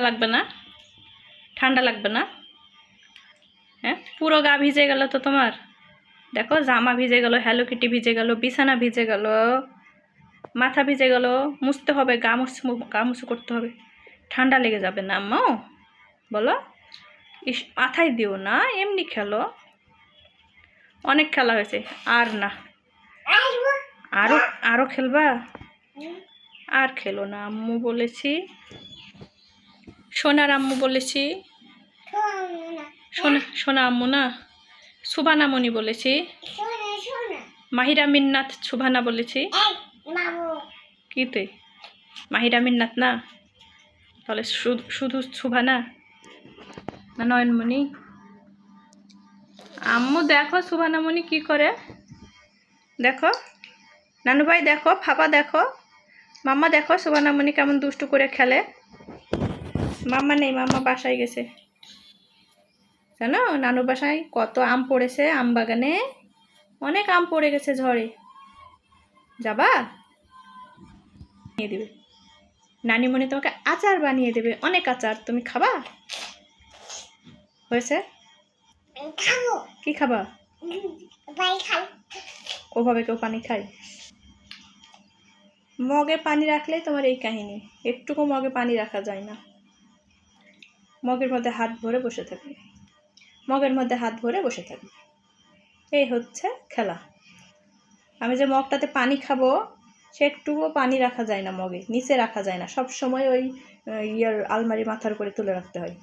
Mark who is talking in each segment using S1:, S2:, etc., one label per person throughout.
S1: লাগবে না? ঠান্ডা লাগবে না? হ্যাঁ, পুরো গা ভিজে গেল তো তোমার। দেখো, জামা ভিজে গেল, হ্যালো কিটি ভিজে গেল, বিছানা ভিজে গেল, মাথা ভিজে গেল। মুছতে হবে, গা মুছু করতে হবে। ঠান্ডা লেগে যাবে না আম্মু? বলো। ইস, মাথায় দিও না, এমনি খেলো। অনেক খেলা হয়েছে, আর না। আরো আরো খেলবা? আর খেলো না, আম্মু বলেছি। সোনার আম্মু বলেছি। সোনা আম্মু না, সুবানামণি বলেছি। মাহিরা মিন্নাত সুবানা বলেছি। কি তুই মাহিরা মিন্নাত না? তাহলে শুধু সুবানা না নয়নমণি? আম্মু দেখো সুবানামণি কি করে, দেখো। নানু ভাই দেখো, পাপা দেখো, মাম্মা দেখো সুবানামণি কেমন দুষ্টু করে খেলে। মাম্মা নেই, মাম্মা বাসায় গেছে। জানো, নানু বাসায় কত আম পড়েছে, আম বাগানে অনেক আম পড়ে গেছে ঝড়ে। যাবা? নিয়ে দেবে নানিমণি, তোমাকে আচার বানিয়ে দেবে, অনেক আচার। তুমি খাবা? হয়েছে? কি খাবা? ওভাবে কেউ পানি খায়? মগে পানি রাখলেই তোমার এই কাহিনী। একটুকু মগে পানি রাখা যায় না। মগের মধ্যে হাত ভরে বসে থাকবে, মগের মধ্যে হাত ভরে বসে থাকবে। এই হচ্ছে খেলা। আমি যে মগটাতে পানি খাবো, সে একটুকুও পানি রাখা যায় না মগে, নিচে রাখা যায় না। সব সময় ওই আলমারি মাথার উপরে তুলে রাখতে হয়।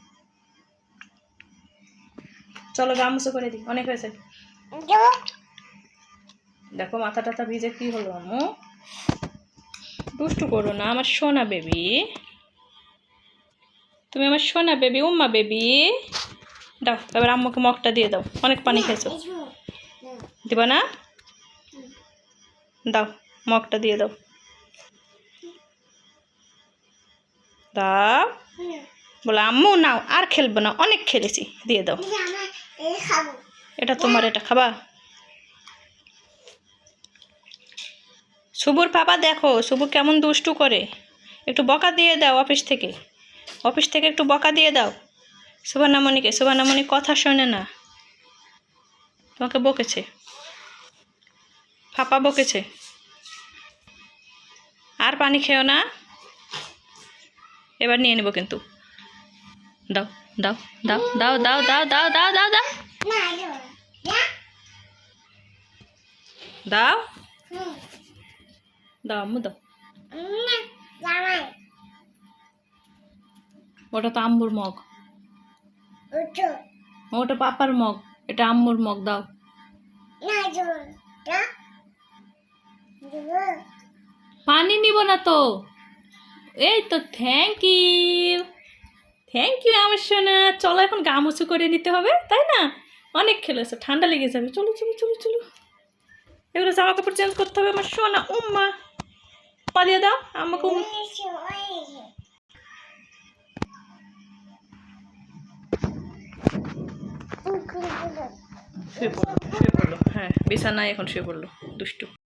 S1: চলো গামুছো করে দিই, অনেক হয়েছে। দেখো মাথা টাথা ভিজে কি হলো আম্মু। দুষ্টু করো না আমার সোনা বেবি। তুমি আমার সোনা বেবি, উম্মা বেবি। দাও এবার আম্মুকে মগটা দিয়ে দাও, অনেক পানি খেয়েছো। দিবা না? দাও, মগটা দিয়ে দাও। দাও। বলো আম্মু নাও, আর খেলবো না, অনেক খেলেছি, দিয়ে দাও। এটা তোমার, এটা খাবা? শুভর পাপা দেখো, শুভ কেমন দুষ্টু করে। একটু বকা দিয়ে দাও, অফিস থেকে একটু বকা দিয়ে দাও সুবানামণিকে। সুবানামণি কথা শোনে না, তোমাকে বকেছে, পাপা বকেছে। আর পানি খেও না, এবার নিয়ে নেব কিন্তু। দাও দাও দাও দাও দাও দাও দাও দাও দাও দাও দাও দাও আম্মু দাও। ওটা তো আম্মুর মগ, ওটা পাপার মগ, এটা আম্মুর মগ। দাও। পানি নিব না তো। এই তো, থ্যাংক ইউ, থ্যাংক ইউ আমার সোনা। চলো এখন গা মুছু করে নিতে হবে, তাই না? অনেক খেলেছো, ঠান্ডা লেগে যাবে। চলো চলো চলো চলো, এগুলো জামা কাপড় চেঞ্জ করতে হবে আমার সোনা। উম্মা পা দিয়ে দাও আমাকে। শুয়ে পড়লো, হ্যাঁ বিছানায় এখন শুয়ে পড়লো দুষ্টু।